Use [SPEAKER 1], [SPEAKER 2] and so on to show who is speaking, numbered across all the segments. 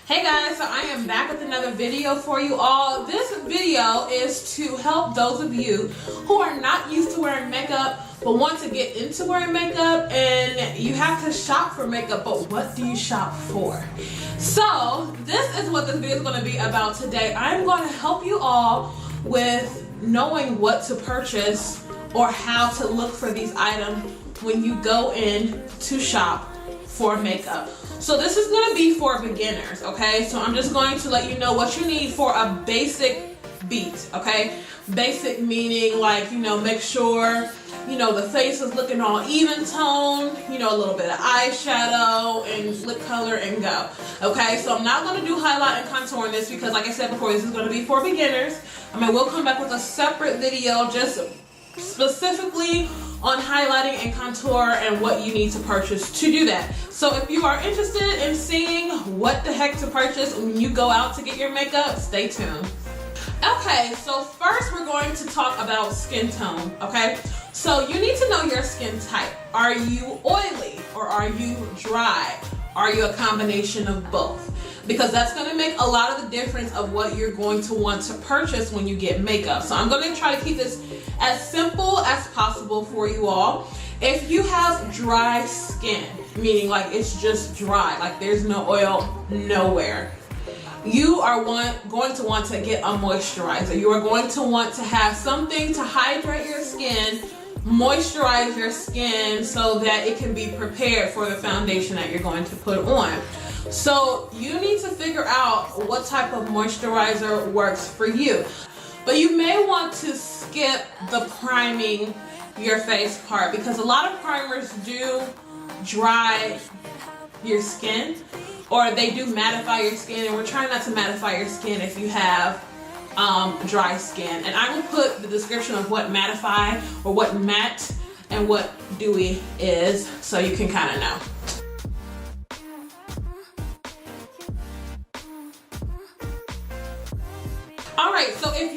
[SPEAKER 1] Hey guys, so I am back with another video for you all. This video is to help those of you who are not used to wearing makeup but want to get into wearing makeup, and you have to shop for makeup, but what do you shop for? So this is what this video is going to be about today. I'm going to help you all with knowing what to purchase or how to look for these items when you go in to shop for makeup. So this is going to be for beginners, okay? So I'm just going to let you know what you need for a basic beat, okay? Basic meaning like, make sure, the face is looking all even tone, a little bit of eyeshadow and lip color and go, okay? So I'm not going to do highlight and contour in this because, like I said before, this is going to be for beginners. I mean, we'll come back with a separate video just specifically on highlighting and contour and what you need to purchase to do that. So if you are interested in seeing what the heck to purchase when you go out to get your makeup, stay tuned. Okay, so first we're going to talk about skin tone, okay? So you need to know your skin type. Are you oily or are you dry? Are you a combination of both? Because that's going to make a lot of the difference of what you're going to want to purchase when you get makeup. So I'm going to try to keep this as simple as possible for you all. If you have dry skin, meaning like it's just dry, like there's no oil nowhere, you are going to want to get a moisturizer. You are going to want to have something to hydrate your skin, moisturize your skin so that it can be prepared for the foundation that you're going to put on. So you need to figure out what type of moisturizer works for you. But you may want to skip the priming your face part because a lot of primers do dry your skin, or they do mattify your skin, and we're trying not to mattify your skin if you have dry skin. And I will put the description of what mattify or what matte and what dewy is so you can kind of know. Alright, so if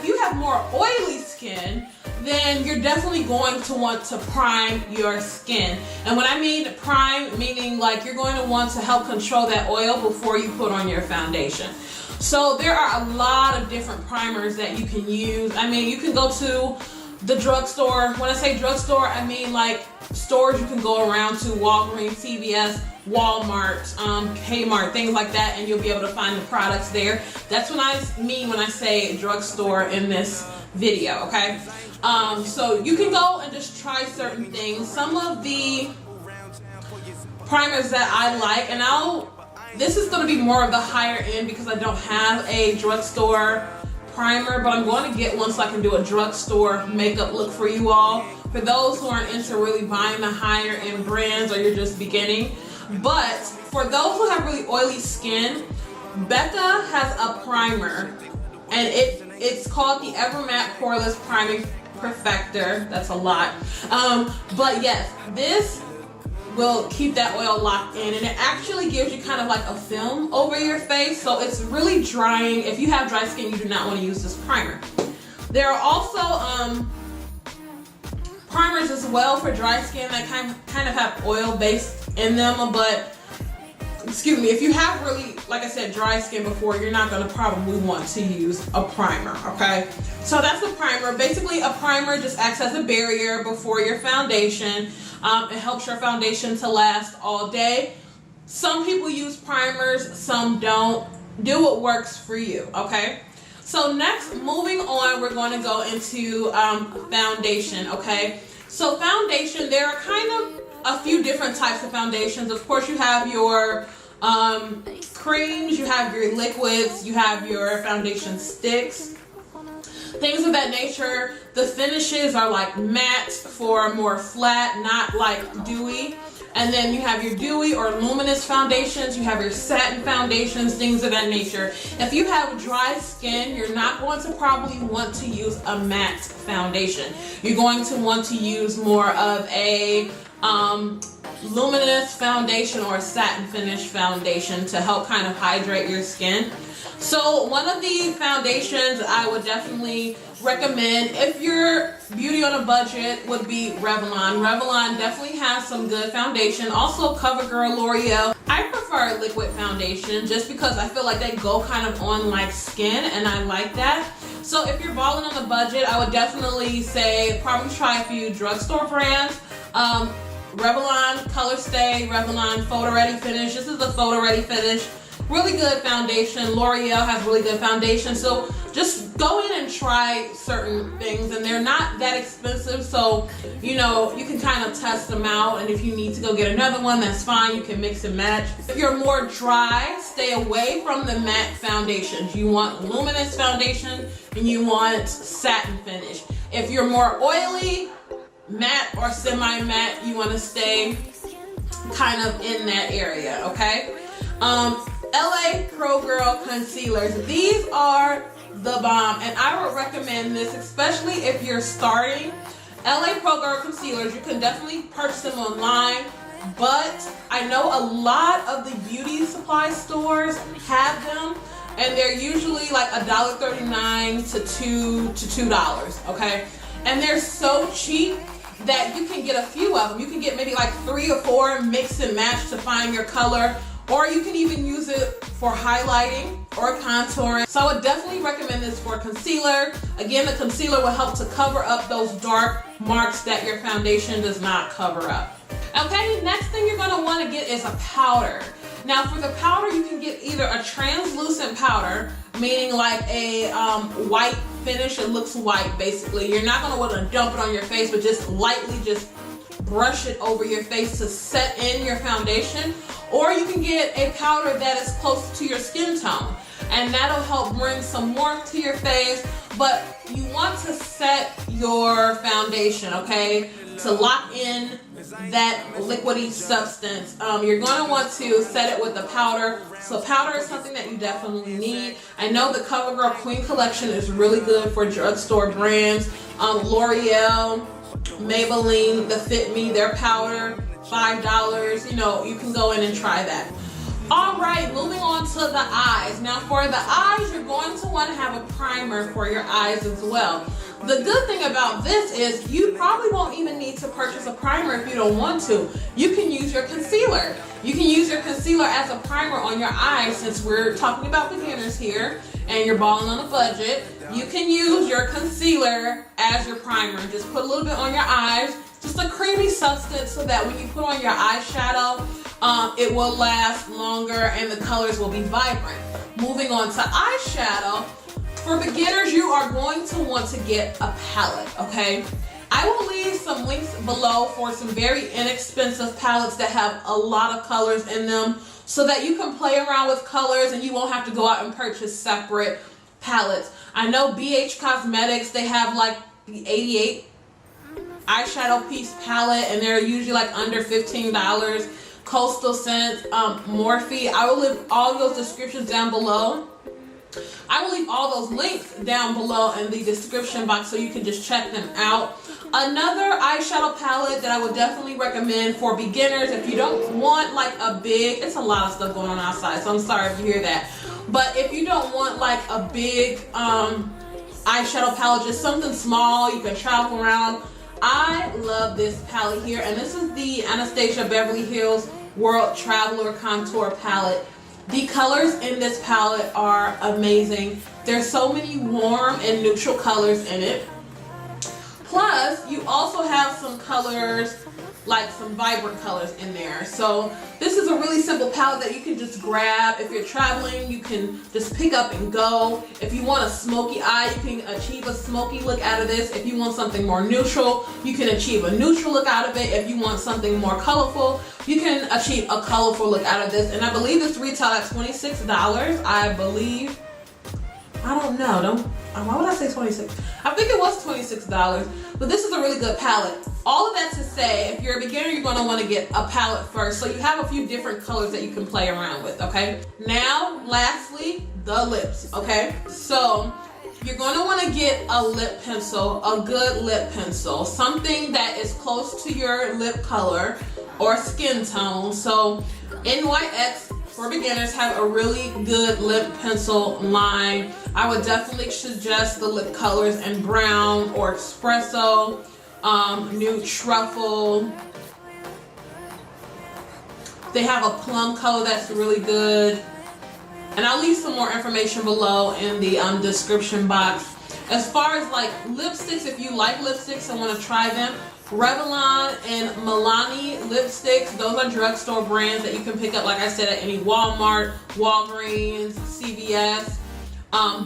[SPEAKER 1] you have more oily skin, then you're definitely going to want to prime your skin. And when I mean prime, meaning like you're going to want to help control that oil before you put on your foundation. So there are a lot of different primers that you can use. I mean, you can go to the drugstore. When I say drugstore, I mean like stores you can go around to, Walgreens, CVS, Walmart, Kmart, things like that, and you'll be able to find the products there. That's what I mean when I say drugstore in this video, okay? So you can go and just try certain things. Some of the primers that I like, and this is going to be more of the higher end because I don't have a drugstore primer, but I'm going to get one so I can do a drugstore makeup look for you all. For those who aren't into really buying the higher end brands or you're just beginning. But for those who have really oily skin, Becca has a primer, and it's called the Ever Matte Poreless Priming Perfector. That's a lot. But yes, this will keep that oil locked in, and it actually gives you kind of like a film over your face, so it's really drying. If you have dry skin, you do not want to use this primer. There are also primers as well for dry skin that kind of have oil based in them, but excuse me, if you have really, like I said, dry skin before, you're not going to probably want to use a primer, okay? So that's a primer. Basically, a primer just acts as a barrier before your foundation. It helps your foundation to last all day. Some people use primers, some don't. Do what works for you, okay? So next, moving on, we're going to go into foundation, okay? So foundation, there are kind of a few different types of foundations. Of course, you have your creams, you have your liquids, you have your foundation sticks, things of that nature. The finishes are like matte for more flat, not like dewy. And then you have your dewy or luminous foundations, you have your satin foundations, things of that nature. If you have dry skin, you're not going to probably want to use a matte foundation. You're going to want to use more of a luminous foundation or a satin finish foundation to help kind of hydrate your skin. So one of the foundations I would definitely recommend if you're beauty on a budget would be Revlon. Revlon definitely has some good foundation. Also CoverGirl, L'Oreal. I prefer liquid foundation just because I feel like they go kind of on like skin, and I like that. So if you're balling on the budget, I would definitely say probably try a few drugstore brands. Revlon Color Stay, Revlon Photoready Finish. This is the Photoready Finish. Really good foundation. L'Oreal has really good foundation. So just go in and try certain things, and they're not that expensive. So, you know, you can kind of test them out, and if you need to go get another one, that's fine. You can mix and match. If you're more dry, stay away from the matte foundations. You want luminous foundation, and you want satin finish. If you're more oily, matte or semi-matte, you want to stay kind of in that area, okay? LA Pro Girl concealers. These are the bomb, and I would recommend this, especially if you're starting. LA Pro Girl concealers, you can definitely purchase them online, but I know a lot of the beauty supply stores have them, and they're usually like $1.39 to $2, okay? And they're so cheap that you can get a few of them. You can get maybe like 3 or 4, mix and match to find your color, or you can even use it for highlighting or contouring. So I would definitely recommend this for concealer. Again, the concealer will help to cover up those dark marks that your foundation does not cover up. Okay, next thing you're gonna wanna get is a powder. Now for the powder, you can get either a translucent powder, meaning like a white finish. It looks white basically. You're not gonna wanna dump it on your face, but just lightly just brush it over your face to set in your foundation. Or you can get a powder that is close to your skin tone, and that'll help bring some warmth to your face. But you want to set your foundation, okay, to lock in that liquidy substance. You're going to want to set it with the powder. So powder is something that you definitely need. I know the CoverGirl Queen collection is really good for drugstore brands. L'Oreal, Maybelline, the Fit Me, their powder, $5. You know, you can go in and try that. All right, moving on to the eyes. Now for the eyes, you're going to want to have a primer for your eyes as well. The good thing about this is you probably won't even need to purchase a primer if you don't want to. You can use your concealer. You can use your concealer as a primer on your eyes, since we're talking about beginners here and you're balling on a budget. You can use your concealer as your primer. Just put a little bit on your eyes, just a creamy substance, so that when you put on your eyeshadow, it will last longer and the colors will be vibrant. Moving on to eyeshadow. For beginners, you are going to want to get a palette, okay? I will leave some links below for some very inexpensive palettes that have a lot of colors in them, so that you can play around with colors and you won't have to go out and purchase separate palettes. I know BH Cosmetics, they have like the 88 eyeshadow piece palette, and they're usually like under $15. Coastal Scents, Morphe. I will leave all those descriptions down below. I will leave all those links down below in the description box, so you can just check them out. Another eyeshadow palette that I would definitely recommend for beginners, if you don't want like a big, it's a lot of stuff going on outside, so I'm sorry if you hear that. But if you don't want like a big eyeshadow palette, just something small you can travel around, I love this palette here, and this is the Anastasia Beverly Hills World Traveler Contour Palette. The colors in this palette are amazing. There's so many warm and neutral colors in it. Plus, you also have some colors, like some vibrant colors in there. So this is a really simple palette that you can just grab. If you're traveling, you can just pick up and go. If you want a smoky eye, you can achieve a smoky look out of this. If you want something more neutral, you can achieve a neutral look out of it. If you want something more colorful, you can achieve a colorful look out of this. And I believe this retail at $26, I believe. I don't know. Why would I say 26? I think it was $26, but this is a really good palette. All of that to say, if you're a beginner, you're going to want to get a palette first, so you have a few different colors that you can play around with, okay? Now, lastly, the lips, okay? So you're going to want to get a lip pencil, a good lip pencil, something that is close to your lip color or skin tone. So NYX for beginners have a really good lip pencil line. I would definitely suggest the lip colors in brown or espresso, nude truffle, They have a plum color that's really good. And I'll leave some more information below in the description box. As far as like lipsticks, if you like lipsticks and want to try them, Revlon and Milani lipsticks, those are drugstore brands that you can pick up, like I said, at any Walmart, Walgreens, CVS.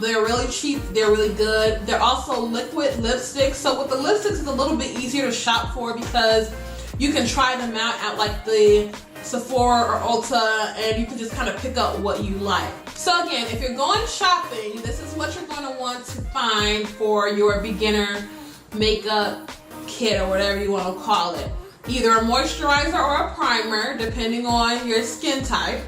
[SPEAKER 1] They're really cheap, they're really good. They're also liquid lipsticks. So with the lipsticks, it's a little bit easier to shop for because you can try them out at like the Sephora or Ulta, and you can just kind of pick up what you like. So again, if you're going shopping, this is what you're going to want to find for your beginner makeup kit or whatever you want to call it. Either a moisturizer or a primer, depending on your skin type.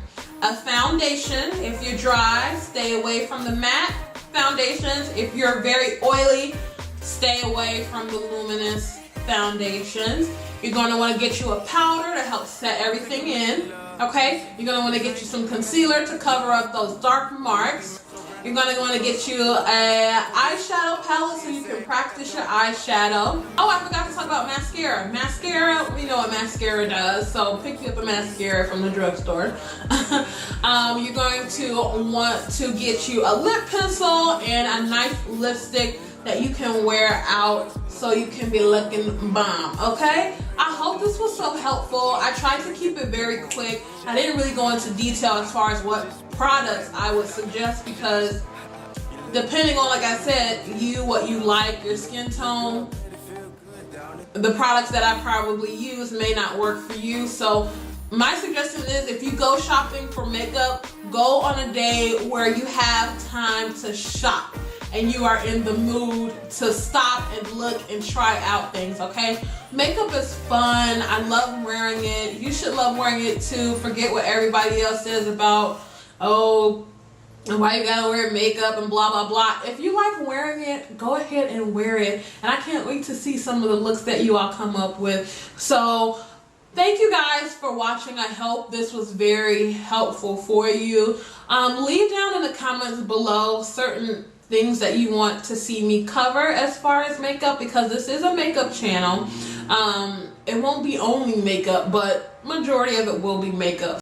[SPEAKER 1] A foundation. If you're dry, stay away from the matte foundations. If you're very oily, stay away from the luminous foundations. You're going to want to get you a powder to help set everything in. Okay? You're going to want to get you some concealer to cover up those dark marks. You're going to want to get you a eyeshadow palette so you can practice your eyeshadow. Oh, I forgot to talk about mascara. Mascara, we know what mascara does, so pick you up a mascara from the drugstore. You're going to want to get you a lip pencil and a nice lipstick that you can wear out so you can be looking bomb, okay? I hope this was so helpful. I tried to keep it very quick. I didn't really go into detail as far as what products I would suggest because depending on, like I said, what you like, your skin tone, the products that I probably use may not work for you. So my suggestion is if you go shopping for makeup, go on a day where you have time to shop and you are in the mood to stop and look and try out things, okay? Makeup is fun. I love wearing it. You should love wearing it too. Forget what everybody else says about, oh, why you gotta wear makeup and blah, blah, blah. If you like wearing it, go ahead and wear it. And I can't wait to see some of the looks that you all come up with. So thank you guys for watching. I hope this was very helpful for you. Leave down in the comments below certain things that you want to see me cover as far as makeup, because this is a makeup channel. It won't be only makeup, but majority of it will be makeup.